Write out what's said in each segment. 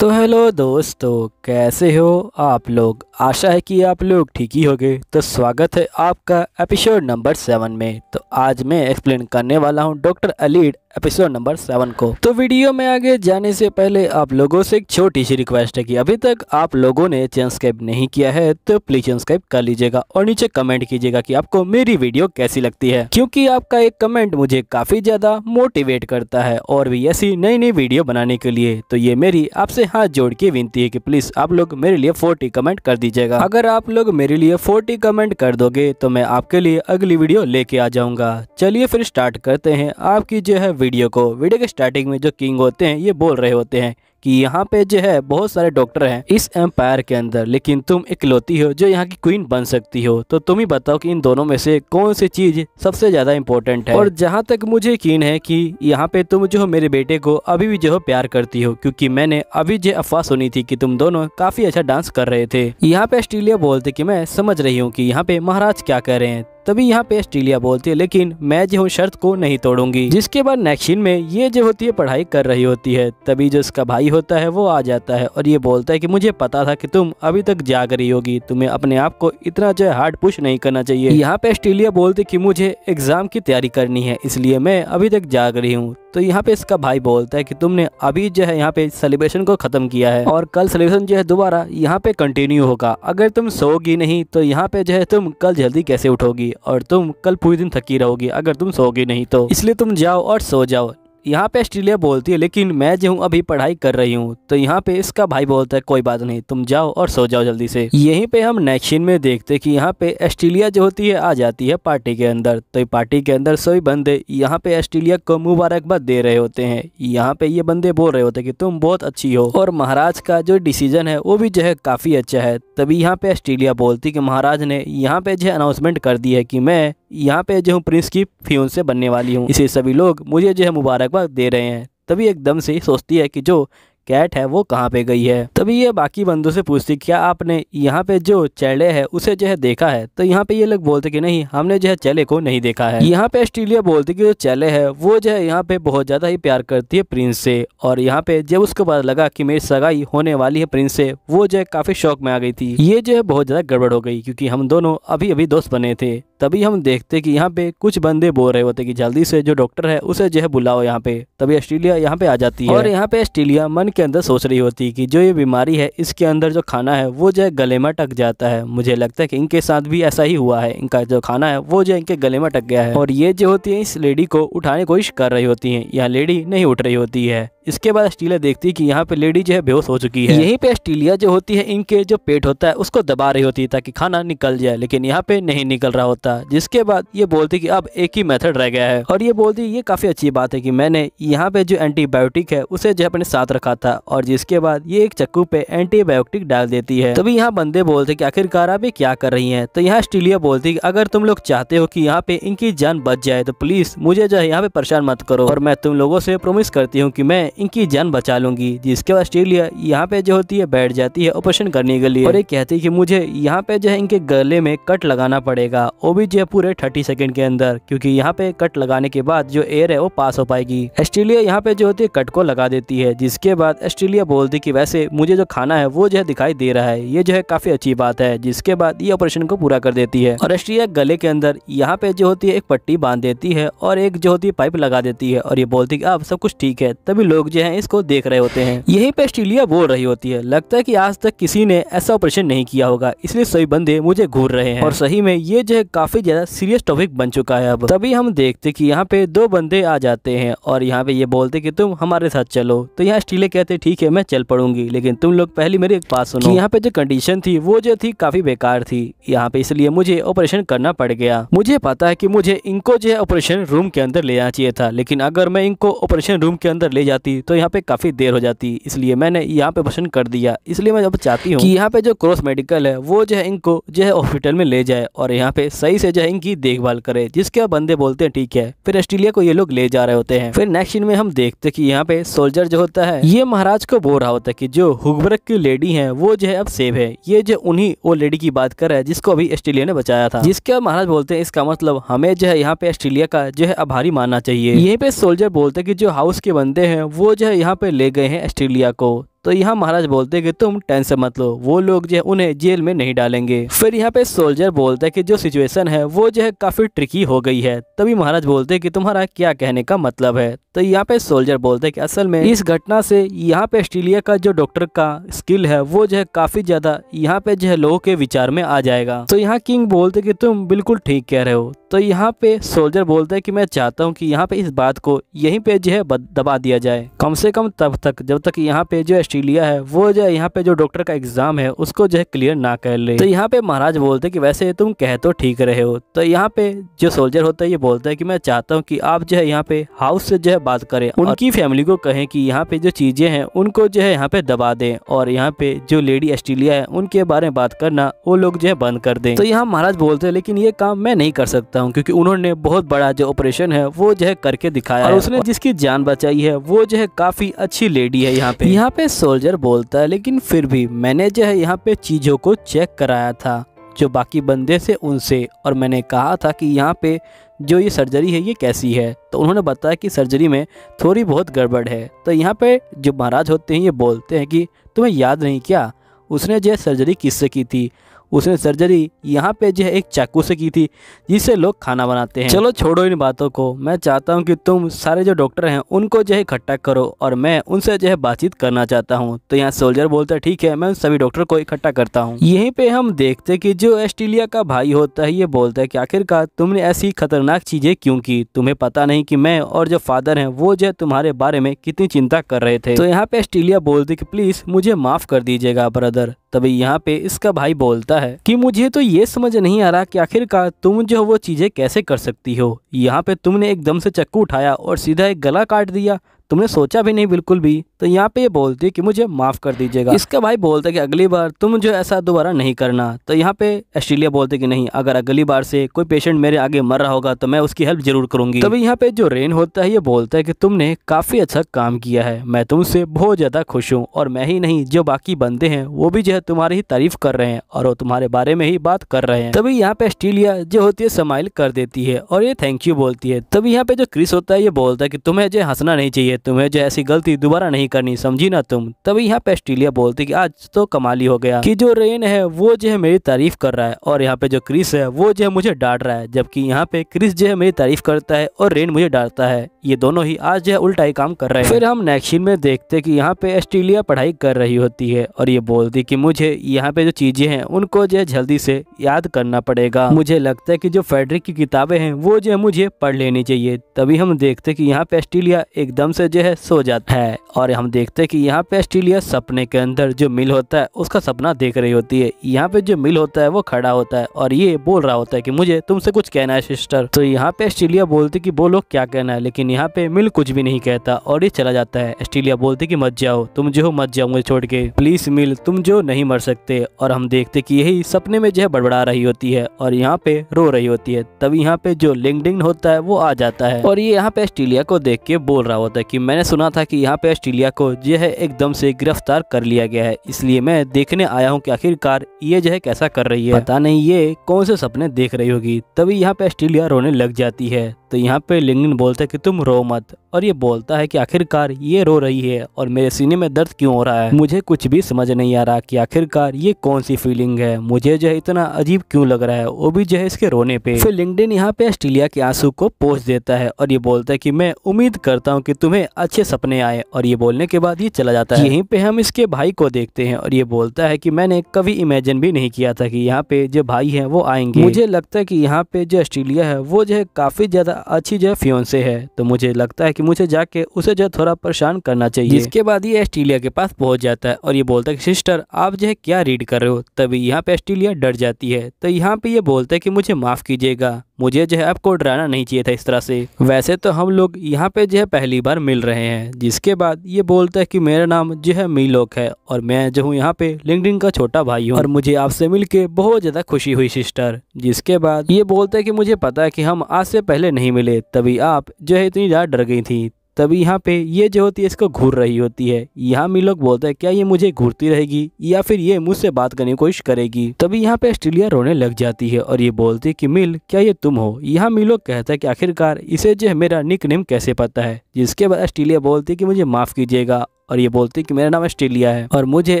तो हेलो दोस्तों, कैसे हो आप लोग। आशा है कि आप लोग ठीक ही होंगे। तो स्वागत है आपका एपिसोड नंबर 7 में। तो आज मैं एक्सप्लेन करने वाला हूं डॉक्टर एलिड एपिसोड नंबर 7 को। तो वीडियो में आगे जाने से पहले आप लोगों से एक छोटी सी रिक्वेस्ट है कि अभी तक आप लोगों ने चैनल सब्सक्राइब नहीं किया है तो प्लीज चैनल सब्सक्राइब कर लीजिएगा और नीचे कमेंट कीजिएगा कि आपको मेरी वीडियो कैसी लगती है, क्योंकि आपका एक कमेंट मुझे काफी ज्यादा मोटिवेट करता है और भी ऐसी नई नई वीडियो बनाने के लिए। तो ये मेरी आपसे हाथ जोड़ के विनती है कि प्लीज आप लोग मेरे लिए 40 कमेंट कर दीजिएगा। अगर आप लोग मेरे लिए 40 कमेंट कर दोगे तो मैं आपके लिए अगली वीडियो लेके आ जाऊंगा। चलिए फिर स्टार्ट करते हैं आपकी जो है वीडियो को। वीडियो के स्टार्टिंग में जो किंग होते हैं ये बोल रहे होते हैं कि यहाँ पे जो है बहुत सारे डॉक्टर हैं इस एम्पायर के अंदर, लेकिन तुम इकलौती हो जो यहाँ की क्वीन बन सकती हो। तो तुम ही बताओ कि इन दोनों में से कौन सी चीज सबसे ज्यादा इम्पोर्टेंट है। और जहाँ तक मुझे यकीन है कि यहाँ पे तुम जो हो मेरे बेटे को अभी भी जो हो प्यार करती हो, क्योंकि मैंने अभी जो अफवाह सुनी थी कि तुम दोनों काफी अच्छा डांस कर रहे थे। यहाँ पे ऑस्ट्रेलिया बोलते कि मैं समझ रही हूँ कि यहाँ पे महाराज क्या कह रहे हैं। तभी यहाँ पे ऑस्ट्रेलिया बोलती है लेकिन मैं जो हूँ शर्त को नहीं तोड़ूंगी। जिसके बाद नेक्स्ट सीन में ये जो होती है पढ़ाई कर रही होती है। तभी जो उसका भाई होता है वो आ जाता है और ये बोलता है कि मुझे पता था कि तुम अभी तक जाग रही होगी, तुम्हें अपने आप को इतना जो है हार्ड पुश नहीं करना चाहिए। यहाँ पे ऑस्ट्रेलिया बोलती कि मुझे एग्जाम की तैयारी करनी है इसलिए मैं अभी तक जाग रही हूँ। तो यहाँ पे इसका भाई बोलता है कि तुमने अभी जो है यहाँ पे सेलिब्रेशन को खत्म किया है और कल सेलिब्रेशन जो है दोबारा यहाँ पे कंटिन्यू होगा। अगर तुम सोओगी नहीं तो यहाँ पे जो है तुम कल जल्दी कैसे उठोगी और तुम कल पूरे दिन थकी रहोगी अगर तुम सोओगी नहीं तो, इसलिए तुम जाओ और सो जाओ। यहाँ पे ऑस्ट्रेलिया बोलती है लेकिन मैं जो हूँ अभी पढ़ाई कर रही हूँ। तो यहाँ पे इसका भाई बोलता है कोई बात नहीं, तुम जाओ और सो जाओ जल्दी से। यहीं पे हम नेक्स्ट सीन में देखते हैं कि यहाँ पे ऑस्ट्रेलिया जो होती है आ जाती है पार्टी के अंदर। तो पार्टी के अंदर सभी बंदे यहाँ पे ऑस्ट्रेलिया को मुबारकबाद दे रहे होते हैं। यहाँ पे ये बंदे बोल रहे होते हैं कि तुम बहुत अच्छी हो और महाराज का जो डिसीजन है वो भी जो है काफी अच्छा है। तभी यहाँ पे ऑस्ट्रेलिया बोलती कि महाराज ने यहाँ पे जो अनाउंसमेंट कर दी है कि मैं यहाँ पे जो हूँ प्रिंस की फियोंसे बनने वाली हूँ, इसे सभी लोग मुझे जो है मुबारकबाद दे रहे हैं। तभी एकदम से सोचती है कि जो कैट है वो कहाँ पे गई है। तभी ये बाकी बंदों से पूछती क्या आपने यहाँ पे जो चैले है उसे जो है देखा है। तो यहाँ पे ये लोग बोलते कि नहीं, हमने जो है चैले को नहीं देखा है। यहाँ पे ऑस्ट्रेलिया बोलती कि जो चैले है वो जो है यहाँ पे बहुत ज्यादा ही प्यार करती है प्रिंस से। और यहाँ पे जब उसको पता लगा कि मेरी सगाई होने वाली है प्रिंस से, वो जो है काफी शौक में आ गई थी। ये जो है बहुत ज्यादा गड़बड़ हो गई क्योंकि हम दोनों अभी अभी दोस्त बने थे। तभी हम देखते कि यहाँ पे कुछ बंदे बोल रहे होते कि जल्दी से जो डॉक्टर है उसे जो है बुलाओ यहाँ पे। तभी ऑस्ट्रेलिया यहाँ पे आ जाती है और यहाँ पे ऑस्ट्रेलिया मन के अंदर सोच रही होती कि जो ये बीमारी है इसके अंदर जो खाना है वो जो है गले में अटक जाता है। मुझे लगता है कि इनके साथ भी ऐसा ही हुआ है, इनका जो खाना है वो जो है इनके गले में अटक गया है। और ये जो होती है इस लेडी को उठाने की कोशिश कर रही होती है, यह लेडी नहीं उठ रही होती है। इसके बाद ऑस्ट्रेलिया देखती है कि यहाँ पे लेडी जो है बेहोश हो चुकी है। यहीं पे ऑस्ट्रेलिया जो होती है इनके जो पेट होता है उसको दबा रही होती है ताकि खाना निकल जाए, लेकिन यहाँ पे नहीं निकल रहा होता। जिसके बाद ये बोलती कि अब एक ही मेथड रह गया है और ये बोलती ये काफी अच्छी बात है कि मैंने यहाँ पे जो एंटीबायोटिक है उसे जो अपने साथ रखा था। और जिसके बाद ये एक चक्कू पे एंटीबायोटिक डाल देती है। तभी यहाँ बंदे बोलते कि आखिरकार आप क्या कर रही है। तो यहाँ ऑस्ट्रेलिया बोलती कि अगर तुम लोग चाहते हो कि यहाँ पे इनकी जान बच जाए तो प्लीज मुझे जो है यहाँ पे परेशान मत करो और मैं तुम लोगों से प्रॉमिस करती हूँ कि मैं इनकी जान बचा लूंगी। जिसके बाद ऑस्ट्रेलिया यहाँ पे जो होती है बैठ जाती है ऑपरेशन करने के लिए और ये कहती है कि मुझे यहाँ पे जो है इनके गले में कट लगाना पड़ेगा, वो भी जो है पूरे 30 सेकंड के अंदर, क्योंकि यहाँ पे कट लगाने के बाद जो एयर है वो पास हो पाएगी। ऑस्ट्रेलिया यहाँ पे जो होती है कट को लगा देती है। जिसके बाद ऑस्ट्रेलिया बोलती कि वैसे मुझे जो खाना है वो जो है दिखाई दे रहा है, ये जो है काफी अच्छी बात है। जिसके बाद ये ऑपरेशन को पूरा कर देती है और ऑस्ट्रेलिया गले के अंदर यहाँ पे जो होती है एक पट्टी बांध देती है और एक जो होती है पाइप लगा देती है और ये बोलती है अब सब कुछ ठीक है। तभी लोग जो है इसको देख रहे होते हैं। यहीं पे ऑस्ट्रेलिया बोल रही होती है लगता है कि आज तक किसी ने ऐसा ऑपरेशन नहीं किया होगा, इसलिए सभी बंदे मुझे घूर रहे हैं। और सही में ये जो है काफी ज्यादा सीरियस टॉपिक बन चुका है अब। तभी हम देखते कि यहाँ पे दो बंदे आ जाते हैं और यहाँ पे ये बोलते कि तुम हमारे साथ चलो। तो यहाँ ऑस्ट्रेलिया कहते ठीक है मैं चल पड़ूंगी, लेकिन तुम लोग पहले मेरी एक बात सुनो। यहाँ पे जो कंडीशन थी वो जो थी काफी बेकार थी यहाँ पे, इसलिए मुझे ऑपरेशन करना पड़ गया। मुझे पता है कि मुझे इनको जो है ऑपरेशन रूम के अंदर ले जाना चाहिए था, लेकिन अगर मैं इनको ऑपरेशन रूम के अंदर ले जाती तो यहाँ पे काफी देर हो जाती, इसलिए मैंने यहाँ पे ऑपरेशन कर दिया। इसलिए मैं अब चाहती हूँ कि यहाँ पे जो क्रॉस मेडिकल है वो जो है इनको जो है हॉस्पिटल में ले जाए और यहाँ पे सही से जो है इनकी देखभाल करे। जिसके बंदे बोलते हैं ठीक है। फिर ऑस्ट्रेलिया को ये लोग ले जा रहे होते हैं। फिर नेक्स्ट सीन में हम देखते कि यहाँ पे सोल्जर जो होता है ये महाराज को बोल रहा होता है कि जो हुगबर्ग की लेडी है वो जो है अब सेव है। ये जो उन्हीं वो लेडी की बात कर रहा है जिसको अभी ऑस्ट्रेलिया ने बचाया था। जिसके महाराज बोलते हैं इसका मतलब हमें जो है यहाँ पे ऑस्ट्रेलिया का जो है आभारी मानना चाहिए। यहीं पे सोल्जर बोलते हैं कि जो हाउस के बंदे हैं वो जो है यहाँ पे ले गए हैं ऑस्ट्रेलिया को। तो यहाँ महाराज बोलते हैं कि तुम टेंशन मत लो, वो लोग जो है उन्हें जेल में नहीं डालेंगे। फिर यहाँ पे सोल्जर बोलता है कि जो सिचुएशन है वो जो है काफी ट्रिकी हो गई है। तभी महाराज बोलते हैं कि तुम्हारा क्या कहने का मतलब है। तो यहाँ पे सोल्जर बोलते हैं कि असल में इस घटना से यहाँ पे ऑस्ट्रेलिया का जो डॉक्टर का स्किल है वो जो है काफी ज्यादा यहाँ पे जो है लोगों के विचार में आ जाएगा। तो यहाँ किंग बोलते कि तुम बिल्कुल ठीक कह रहे हो। तो यहाँ पे सोल्जर बोलता है कि मैं चाहता हूँ कि यहाँ पे इस बात को यहीं पे जो है दबा दिया जाए, कम से कम तब तक जब तक यहाँ पे जो ऑस्ट्रेलिया है वो जो है यहाँ पे जो डॉक्टर का एग्जाम है उसको जो है क्लियर ना कर ले। तो यहाँ पे महाराज बोलते कि वैसे तुम कह तो ठीक रहे हो। तो यहाँ पे जो सोल्जर होता है ये बोलता है कि मैं चाहता हूँ कि आप जो है यहाँ पे हाउस से जो है बात करें, उनकी फैमिली को कहें कि यहाँ पे जो चीजें हैं उनको जो है यहाँ पे दबा दें, और यहाँ पे जो लेडी ऑस्ट्रेलिया है उनके बारे में बात करना वो लोग जो है बंद कर दें। तो यहाँ महाराज बोलते हैं लेकिन ये काम मैं नहीं कर सकता हूँ, क्योंकि उन्होंने बहुत बड़ा जो ऑपरेशन है वो जो है करके दिखाया और उसने जिसकी जान बचाई है वो जो है काफी अच्छी लेडी है। यहाँ पे सोल्जर बोलता है लेकिन फिर भी मैंने जो है यहाँ पे चीजों को चेक कराया था जो बाकी बंदे से उनसे, और मैंने कहा था कि यहाँ पे जो ये सर्जरी है ये कैसी है। तो उन्होंने बताया कि सर्जरी में थोड़ी बहुत गड़बड़ है। तो यहाँ पे जो महाराज होते हैं ये बोलते हैं कि तुम्हें याद नहीं क्या उसने जो है सर्जरी किससे की थी? उसने सर्जरी यहाँ पे जो है एक चाकू से की थी जिससे लोग खाना बनाते हैं। चलो छोड़ो इन बातों को, मैं चाहता हूँ कि तुम सारे जो डॉक्टर हैं उनको जो है इकट्ठा करो और मैं उनसे जो है बातचीत करना चाहता हूँ। तो यहाँ सोल्जर बोलता है ठीक है, मैं उन सभी डॉक्टर को इकट्ठा करता हूँ। यहीं पे हम देखते कि जो ऑस्ट्रेलिया का भाई होता है ये बोलता है कि आखिरकार तुमने ऐसी खतरनाक चीजें क्यों की? तुम्हें पता नहीं कि मैं और जो फादर हैं वो जो है तुम्हारे बारे में कितनी चिंता कर रहे थे। तो यहाँ पे ऑस्ट्रेलिया बोलती कि प्लीज मुझे माफ कर दीजिएगा ब्रदर। तभी यहाँ पे इसका भाई बोलता है कि मुझे तो ये समझ नहीं आ रहा कि आखिरकार तुम जो वो चीजें कैसे कर सकती हो। यहाँ पे तुमने एकदम से चाकू उठाया और सीधा एक गला काट दिया, तुमने सोचा भी नहीं बिल्कुल भी। तो यहाँ पे ये बोलती है कि मुझे माफ कर दीजिएगा। इसका भाई बोलता है कि अगली बार तुम जो ऐसा दोबारा नहीं करना। तो यहाँ पे ऑस्ट्रेलिया बोलते कि नहीं, अगर अगली बार से कोई पेशेंट मेरे आगे मर रहा होगा तो मैं उसकी हेल्प जरूर करूंगी। तभी यहाँ पे जो रेन होता है ये बोलता है कि तुमने काफी अच्छा काम किया है, मैं तुमसे बहुत ज्यादा खुश हूँ, और मैं ही नहीं जो बाकी बंदे हैं वो भी जो है तुम्हारी ही तारीफ कर रहे हैं और वो तुम्हारे बारे में ही बात कर रहे हैं। तभी यहाँ पे ऑस्ट्रेलिया जो होती है स्माइल कर देती है और ये थैंक यू बोलती है। तभी यहाँ पे जो क्रिस होता है ये बोलता है कि तुम्हें जो हंसना नहीं चाहिए, तुम्हें जो ऐसी गलती दोबारा नहीं करनी, समझी ना तुम। तभी यहाँ पे ऑस्ट्रेलिया बोलती कि आज तो कमाल ही हो गया कि जो रेन है वो जो है मेरी तारीफ कर रहा है और यहाँ पे जो क्रिस है वो जो है मुझे डांट रहा है, जबकि यहाँ पे क्रिस जो है मेरी तारीफ करता है और रेन मुझे डांटता है। ये दोनों ही आज जो है उल्टा ही काम कर रहे हैं। फिर हम नेक्स्ट सीन में देखते कि यहाँ पे ऑस्ट्रेलिया पढ़ाई कर रही होती है और ये बोलती कि मुझे यहाँ पे जो चीजें हैं उनको जो है जल्दी से याद करना पड़ेगा। मुझे लगता है कि जो फेडरिक की किताबें हैं वो जो है मुझे पढ़ लेनी चाहिए। तभी हम देखते कि यहाँ पे ऑस्ट्रेलिया एकदम से जो है सो जाता है और हम देखते हैं कि यहाँ पे ऑस्ट्रेलिया सपने के अंदर जो मिल होता है उसका सपना देख रही होती है। यहाँ पे जो मिल होता है वो खड़ा होता है और ये बोल रहा होता है कि मुझे तुमसे कुछ कहना है सिस्टर। तो यहाँ पे ऑस्ट्रेलिया बोलती कि बोलो क्या कहना है, लेकिन यहाँ पे मिल कुछ भी नहीं कहता और ये चला जाता है। ऑस्ट्रेलिया बोलती कि मत जाओ, तुम जो हो मत जाओ मुझे छोड़ के, प्लीज मिल तुम जो नहीं मर सकते। और हम देखते कि यही सपने में जो है बड़बड़ा रही होती है और यहाँ पे रो रही होती है। तभी यहाँ पे जो लिंक्डइन होता है वो आ जाता है और ये यहाँ पे ऑस्ट्रेलिया को देख के बोल रहा होता है कि मैंने सुना था कि यहाँ पे ऑस्ट्रेलिया को जो है एकदम से गिरफ्तार कर लिया गया है, इसलिए मैं देखने आया हूँ कि आखिरकार ये जो है कैसा कर रही है, पता नहीं ये कौन से सपने देख रही होगी। तभी यहाँ पे ऑस्ट्रेलिया रोने लग जाती है। तो यहाँ पे लिंक्डइन बोलता है कि तुम रो मत, और ये बोलता है कि आखिरकार ये रो रही है और मेरे सीने में दर्द क्यों हो रहा है, मुझे कुछ भी समझ नहीं आ रहा कि आखिरकार ये कौन सी फीलिंग है, मुझे जो है इतना अजीब क्यों लग रहा है, वो भी जो है इसके रोने पे। फिर लिंक्डइन यहाँ पे ऑस्ट्रेलिया के आंसू को पोंछ देता है और ये बोलता है कि मैं उम्मीद करता हूँ कि तुम्हें अच्छे सपने आए, और ये बोलने के बाद ये चला जाता है। यहीं पे हम इसके भाई को देखते हैं और ये बोलता है कि मैंने कभी इमेजिन भी नहीं किया था कि यहाँ पे जो भाई है वो आएंगे। मुझे लगता है कि यहाँ पे जो ऑस्ट्रेलिया है वो जो है काफी ज्यादा अच्छी जो फियोंसे है, तो मुझे लगता है कि मुझे जाके उसे जो थोड़ा परेशान करना चाहिए। जिसके बाद ये ऑस्ट्रेलिया के पास पहुंच जाता है और ये बोलता है कि सिस्टर आप जो है क्या रीड कर रहे हो। तभी यहाँ पे ऑस्ट्रेलिया डर जाती है। तो यहाँ पे ये बोलता है कि मुझे माफ कीजिएगा, मुझे जो है आपको डराना नहीं चाहिए था इस तरह से, वैसे तो हम लोग यहाँ पे जो है पहली बार मिल रहे हैं। जिसके बाद ये बोलता है कि मेरा नाम जो है मीलोक है और मैं जो हूँ यहाँ पे लिंक्डइन का छोटा भाई हूँ और मुझे आपसे मिलके बहुत ज्यादा खुशी हुई सिस्टर। जिसके बाद ये बोलता है कि मुझे पता है कि हम आज से पहले नहीं मिले, तभी आप जो है इतनी ज्यादा डर गई थी। तभी यहाँ पे ये जो होती है इसको घूर रही होती है। यहाँ मीलोक बोलता है क्या ये मुझे घूरती रहेगी या फिर ये मुझसे बात करने की कोशिश करेगी। तभी यहाँ पे ऑस्ट्रेलिया रोने लग जाती है और ये बोलती है कि मिल क्या ये तुम हो। यहाँ मीलोक कहता है कि आखिरकार इसे जो है मेरा निक नेम कैसे पता है। जिसके बाद ऑस्ट्रेलिया बोलती है कि मुझे माफ कीजिएगा और ये बोलती है कि मेरा नाम ऑस्ट्रेलिया है और मुझे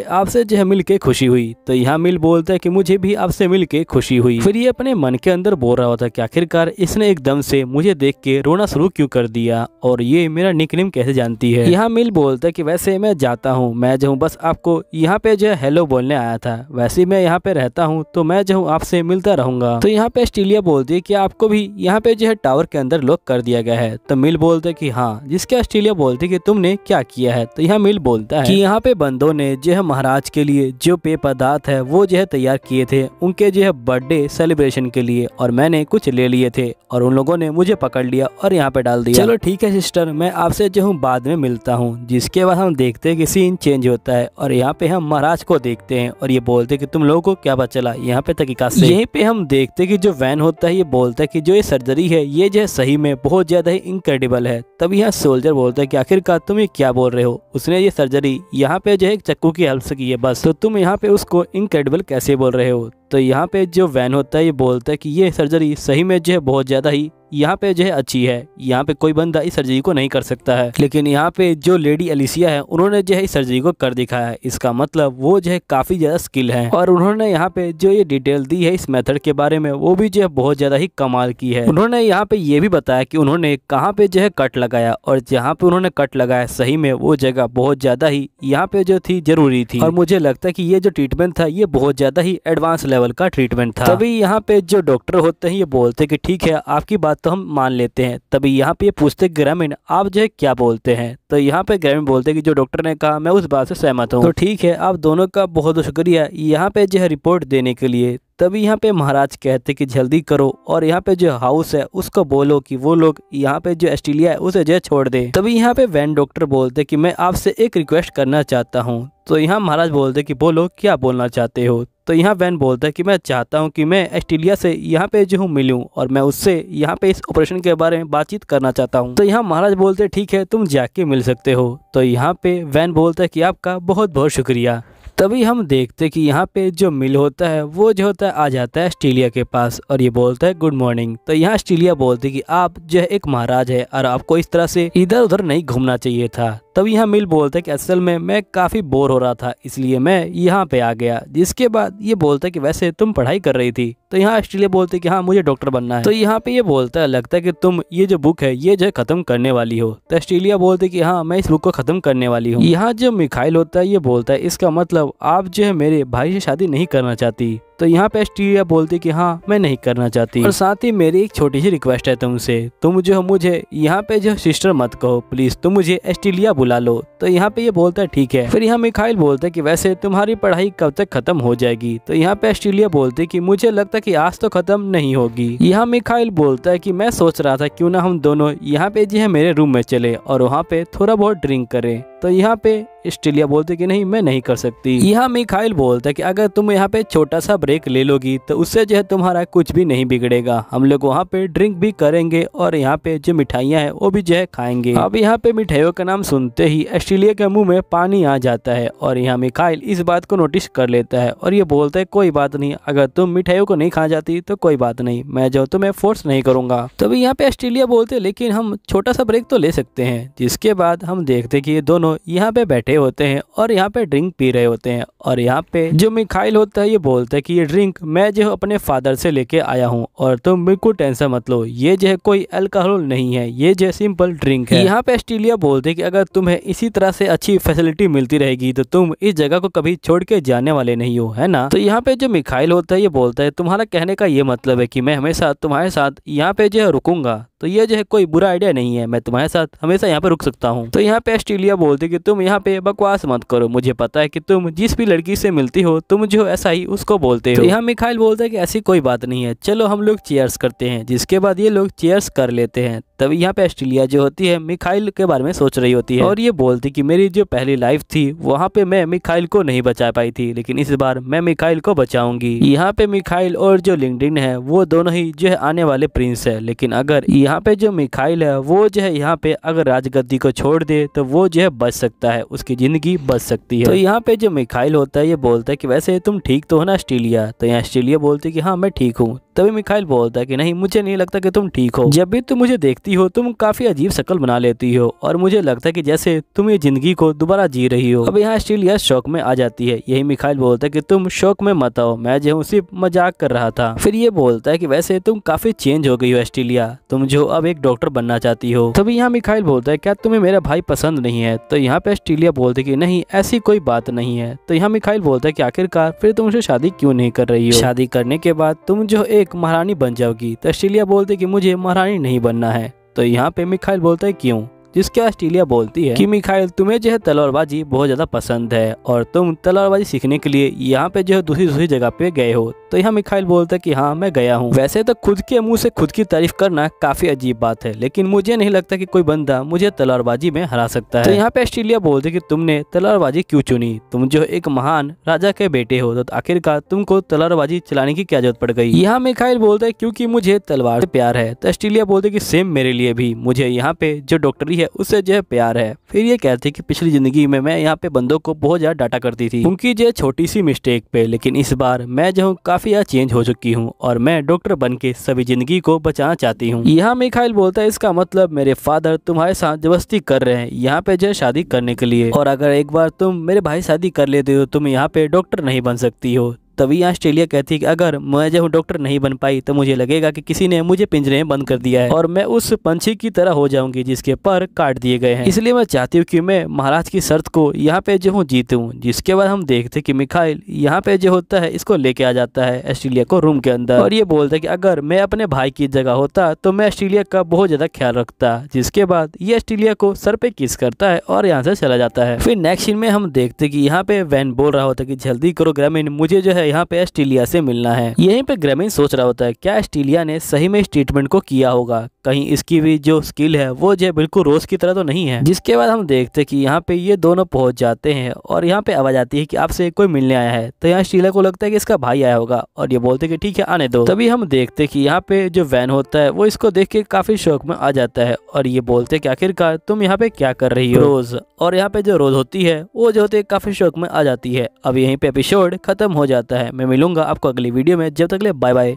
आपसे जो है मिलके खुशी हुई। तो यहाँ मिल बोलता है कि मुझे भी आपसे मिलके खुशी हुई। फिर ये अपने मन के अंदर बोल रहा होता है कि आखिरकार इसने एकदम से मुझे देख के रोना शुरू क्यों कर दिया और ये मेरा निकनेम कैसे जानती है। यहाँ मिल बोलता है कि वैसे मैं जाता हूँ, मैं जो हूँ बस आपको यहाँ पे जो है हेलो बोलने आया था, वैसे मैं यहाँ पे रहता हूँ तो मैं जो हूँ आपसे मिलता रहूंगा। तो यहाँ पे ऑस्ट्रेलिया बोलती है कि आपको भी यहाँ पे जो है टावर के अंदर लॉक कर दिया गया है। तो मिल बोलता है कि हाँ, जिसके ऑस्ट्रेलिया बोलती है कि तुमने क्या किया है। तो यहाँ मिल बोलता है कि यहाँ पे बंदों ने जो है महाराज के लिए जो पेय पदार्थ है वो जो है तैयार किए थे उनके जो है बर्थडे सेलिब्रेशन के लिए, और मैंने कुछ ले लिए थे और उन लोगों ने मुझे पकड़ लिया और यहाँ पे डाल दिया। चलो ठीक है सिस्टर, मैं आपसे जो हूँ बाद में मिलता हूँ। जिसके बाद हम देखते हैं कि सीन चेंज होता है और यहाँ पे हम महाराज को देखते हैं और ये बोलते हैं कि तुम लोगों को क्या पता चला यहाँ पे तहकीकात से। यहीं पे हम देखते हैं कि जो वैन होता है ये बोलता है कि जो ये सर्जरी है ये जो है सही में बहुत ज्यादा ही इनक्रेडिबल है। तब यहाँ सोल्जर बोलता है कि आखिरकार तुम ये क्या बोल रहे हो, उसने ये सर्जरी यहाँ पे जो है एक चक्कू की हेल्प से की है बस, तो तुम यहाँ पे उसको इनक्रेडिबल कैसे बोल रहे हो। तो यहाँ पे जो वैन होता है ये बोलता है कि ये सर्जरी सही में जो है बहुत ज्यादा ही यहाँ पे जो है अच्छी है, यहाँ पे कोई बंदा इस सर्जरी को नहीं कर सकता है। लेकिन यहाँ पे जो लेडी एलिसिया है उन्होंने जो है इस सर्जरी को कर दिखाया है, इसका मतलब वो जो है काफी ज्यादा स्किल है और उन्होंने यहाँ पे जो ये डिटेल दी है इस मेथड के बारे में वो भी जो है बहुत ज्यादा ही कमाल की है। उन्होंने यहाँ पे ये भी बताया कि उन्होंने कहाँ पे जो है कट लगाया और जहाँ पे उन्होंने कट लगाया सही में वो जगह बहुत ज्यादा ही यहाँ पे जो थी जरूरी थी, और मुझे लगता है कि ये जो ट्रीटमेंट था ये बहुत ज्यादा ही एडवांस लेवल का ट्रीटमेंट था। तभी यहाँ पे जो डॉक्टर होते हैं ये बोलते हैं कि ठीक है आपकी बात तो हम मान लेते हैं। तभी यहाँ पे ये पूछते ग्रामीण आप जो है क्या बोलते हैं। तो यहाँ पे ग्रामीण बोलते हैं कि जो डॉक्टर ने कहा मैं उस बात से सहमत हूँ। तो ठीक है, आप दोनों का बहुत बहुत शुक्रिया यहाँ पे जो है रिपोर्ट देने के लिए। तभी यहाँ पे महाराज कहते कि जल्दी करो और यहाँ पे जो हाउस है उसको बोलो कि वो लोग यहाँ पे जो ऑस्ट्रेलिया है उसे जो छोड़ दे। तभी यहाँ पे वैन डॉक्टर बोलते कि मैं आपसे एक रिक्वेस्ट करना चाहता हूँ। तो यहाँ महाराज बोलते कि बोलो क्या बोलना चाहते हो। तो यहाँ वैन बोलता है कि मैं चाहता हूँ कि मैं ऑस्ट्रेलिया से यहाँ पे जो हूँ मिलूँ और मैं उससे यहाँ पे इस ऑपरेशन के बारे में बातचीत करना चाहता हूँ। तो यहाँ महाराज बोलते ठीक है तुम जाके मिल सकते हो। तो यहाँ पे वैन बोलता है कि आपका बहुत बहुत शुक्रिया। तभी हम देखते कि यहाँ पे जो मिल होता है वो जो होता है आ जाता है ऑस्ट्रेलिया के पास और ये बोलता है गुड मॉर्निंग। तो यहाँ ऑस्ट्रेलिया बोलती कि आप जो है एक महाराज है और आपको इस तरह से इधर उधर नहीं घूमना चाहिए था। तब यहाँ मिल बोलता है कि असल में मैं काफ़ी बोर हो रहा था इसलिए मैं यहाँ पे आ गया। जिसके बाद ये बोलता है कि वैसे तुम पढ़ाई कर रही थी। तो यहाँ ऑस्ट्रेलिया बोलते कि हाँ मुझे डॉक्टर बनना है। तो यहाँ पे ये बोलता है लगता है कि तुम ये जो बुक है ये जो है खत्म करने वाली हो। तो ऑस्ट्रेलिया बोलते कि हाँ मैं इस बुक को खत्म करने वाली हूँ। यहाँ जो मिखाइल होता है ये बोलता है इसका मतलब आप जो है मेरे भाई से शादी नहीं करना चाहती। तो यहाँ पे ऑस्ट्रेलिया बोलती कि हाँ मैं नहीं करना चाहती और साथ ही मेरी एक छोटी सी रिक्वेस्ट है तुमसे, तुम जो मुझे यहाँ पे जो सिस्टर मत कहो प्लीज, तुम मुझे ऑस्ट्रेलिया बुला लो। तो यहाँ पे ये बोलता है ठीक है। फिर यहाँ मिखाइल बोलता है कि वैसे तुम्हारी पढ़ाई कब तक खत्म हो जाएगी। तो यहाँ पे ऑस्ट्रेलिया बोलती कि मुझे लगता है कि आज तो खत्म नहीं होगी। यहाँ मिखाइल बोलता है कि मैं सोच रहा था क्यों ना हम दोनों यहाँ पे जो है मेरे रूम में चले और वहाँ पे थोड़ा बहुत ड्रिंक करें। तो यहाँ पे ऑस्ट्रेलिया बोलते कि नहीं मैं नहीं कर सकती। यहाँ मिखाइल बोलता है कि अगर तुम यहाँ पे छोटा सा ब्रेक ले लोगी तो उससे जो है तुम्हारा कुछ भी नहीं बिगड़ेगा, हम लोग वहाँ पे ड्रिंक भी करेंगे और यहाँ पे जो मिठाइयाँ हैं वो भी जो है खाएंगे। अब यहाँ पे मिठाइयों का नाम सुनते ही ऑस्ट्रेलिया के मुंह में पानी आ जाता है और यहाँ मिखाइल इस बात को नोटिस कर लेता है और ये बोलता है कोई बात नहीं, अगर तुम मिठाइयों को नहीं खा जाती तो कोई बात नहीं, मैं जो तुम्हें फोर्स नहीं करूंगा। तभी यहाँ पे ऑस्ट्रेलिया बोलते लेकिन हम छोटा सा ब्रेक तो ले सकते हैं। जिसके बाद हम देखते कि ये दोनों यहाँ पे बैठे होते हैं और यहाँ पे ड्रिंक पी रहे होते हैं और यहाँ पे जो मिखाइल होता है ये बोलता है कि ये ड्रिंक मैं जो अपने फादर से लेके आया हूँ और तुम बिल्कुल टेंशन मत लो, ये जो है कोई अल्कोहल नहीं है, ये जो सिंपल ड्रिंक है। यहाँ पे ऑस्ट्रेलिया बोलते कि अगर तुम्हें इसी तरह से अच्छी फैसिलिटी मिलती रहेगी तो तुम इस जगह को कभी छोड़ के जाने वाले नहीं हो, है ना। तो यहाँ पे जो मिखाइल होता है ये बोलता है तुम्हारा कहने का ये मतलब है कि मैं हमेशा तुम्हारे साथ यहाँ पे जो है रुकूंगा, तो ये जो है कोई बुरा आइडिया नहीं है, मैं तुम्हारे साथ हमेशा यहाँ पे रुक सकता हूँ। तो यहाँ पे ऑस्ट्रेलिया बोलती कि तुम यहाँ पे बकवास मत करो, मुझे पता है कि तुम जिस भी लड़की से मिलती हो तुम जो ऐसा ही उसको बोलते हो। तो यहाँ मिखाइल बोलता है कि ऐसी कोई बात नहीं है, चलो हम लोग चेयर्स करते हैं। जिसके बाद ये लोग चेयर्स कर लेते हैं। तभी यहाँ पे ऑस्ट्रेलिया जो होती है मिखाइल के बारे में सोच रही होती है और ये बोलती कि मेरी जो पहली लाइफ थी वहाँ पे मैं मिखाइल को नहीं बचा पाई थी, लेकिन इस बार मैं मिखाइल को बचाऊंगी। यहाँ पे मिखाइल और जो लिंक्डइन है वो दोनों ही जो है आने वाले प्रिंस है, लेकिन अगर यहाँ पे जो मिखाइल है वो जो है यहाँ पे अगर राजगद्दी को छोड़ दे तो वो जो है बच सकता है, उसकी जिंदगी बच सकती है। तो यहाँ पे जो मिखाइल होता है ये बोलता है कि वैसे तुम ठीक तो हो ना ऑस्ट्रेलिया। तो यहाँ ऑस्ट्रेलिया बोलती है कि हाँ मैं ठीक हूँ। तभी मिखाइल बोलता है कि नहीं मुझे नहीं लगता कि तुम ठीक हो, जब भी तुम मुझे देखती देखती हो तुम काफी अजीब शक्ल बना लेती हो और मुझे लगता है कि जैसे तुम ये जिंदगी को दोबारा जी रही हो। अब यहाँ एस्टेलिया शौक में आ जाती है। यही मिखाइल बोलता है कि तुम शौक में मत आओ, मैं जो हूँ सिर्फ मजाक कर रहा था। फिर ये बोलता है कि वैसे तुम काफी चेंज हो गई हो एस्टेलिया, तुम जो अब एक डॉक्टर बनना चाहती हो। तभी यहाँ मिखाइल बोलता है क्या तुम्हें मेरा भाई पसंद नहीं है? तो यहाँ पे एस्टेलिया बोलती है कि नहीं, ऐसी कोई बात नहीं है। तो यहाँ मिखाइल बोलता है कि आखिरकार फिर तुम उससे शादी क्यों नहीं कर रही हो? शादी करने के बाद तुम जो एक महारानी बन जाओगी। तो एस्टेलिया बोलती है कि मुझे महारानी नहीं बनना है। तो यहाँ पे मिखाइल बोलता है क्यों? जिसके एस्टेलिया बोलती है कि मिखाइल तुम्हें जो है तलवारबाजी बहुत ज्यादा पसंद है और तुम तलवारबाजी सीखने के लिए यहाँ पे जो है दूसरी जगह पे गए हो। तो यहाँ मिखाइल बोलता है कि हाँ मैं गया हूँ। वैसे तो खुद के मुंह से खुद की तारीफ करना काफी अजीब बात है, लेकिन मुझे नहीं लगता कि कोई बंदा मुझे तलवारबाजी में हरा सकता है। तो यहाँ पे एस्टेलिया बोलते कि तुमने तलवारबाजी क्यों चुनी? तुम जो एक महान राजा के बेटे हो, तो आखिरकार तुमको तलवारबाजी चलाने की क्या जरूरत पड़ गई? यहाँ मिखाइल बोलता है क्योंकि मुझे तलवार से प्यार है। तो एस्टेलिया बोलते कि सेम मेरे लिए भी, मुझे यहाँ पे जो डॉक्टरी है उससे जो है प्यार है। फिर ये कहते कि पिछली जिंदगी में मैं यहाँ पे बंदों को बहुत ज्यादा डांटा करती थी उनकी जो छोटी सी मिस्टेक पे, लेकिन इस बार मैं जो हूँ काफी ज्यादा चेंज हो चुकी हूँ और मैं डॉक्टर बन के सभी जिंदगी को बचाना चाहती हूँ। यहाँ मिखाइल बोलता है इसका मतलब मेरे फादर तुम्हारे साथ जबरदस्ती कर रहे हैं यहाँ पे जो है शादी करने के लिए, और अगर एक बार तुम मेरे भाई शादी कर लेते हो तुम यहाँ पे डॉक्टर नहीं बन सकती हो। तभी यहाँ एस्टेलिया कहती है कि अगर मैं जब डॉक्टर नहीं बन पाई तो मुझे लगेगा कि किसी ने मुझे पिंजरे में बंद कर दिया है और मैं उस पंछी की तरह हो जाऊंगी जिसके पर काट दिए गए हैं। इसलिए मैं चाहती हूँ कि मैं महाराज की शर्त को यहाँ पे जो हूँ जीतूं। जिसके बाद हम देखते कि मिखाइल यहाँ पे जो होता है इसको लेके आ जाता है एस्टेलिया को रूम के अंदर और ये बोलता है कि अगर मैं अपने भाई की जगह होता तो मैं एस्टेलिया का बहुत ज्यादा ख्याल रखता। जिसके बाद ये एस्टेलिया को सर पे किस करता है और यहाँ से चला जाता है। फिर नेक्स्ट सीन में हम देखते कि यहाँ पे वैन बोल रहा होता है कि जल्दी करो ग्रामीण, मुझे जो है यहाँ पे एस्टेलिया से मिलना है। यहीं पे ग्रामीण सोच रहा होता है क्या एस्टेलिया ने सही में इस ट्रीटमेंट को किया होगा, कहीं इसकी भी जो स्किल है वो जो बिल्कुल रोज की तरह तो नहीं है। जिसके बाद हम देखते कि यहाँ पे ये दोनों पहुंच जाते हैं और यहाँ पे आवाज आती है कि आपसे कोई मिलने आया है। तो यहाँ एस्टेलिया को लगता है कि इसका भाई आया होगा और ये बोलते कि ठीक है आने दो। तभी हम देखते कि यहाँ पे जो वैन होता है वो इसको देख के काफी शौक में आ जाता है और ये बोलते कि आखिरकार तुम यहाँ पे क्या कर रही हो रोज। और यहाँ पे जो रोज होती है वो जो होती है काफी शौक में आ जाती है। अब यहीं पे एपिसोड खत्म हो जाता है। मैं मिलूंगा आपको अगली वीडियो में, जब तक के लिए बाय बाय।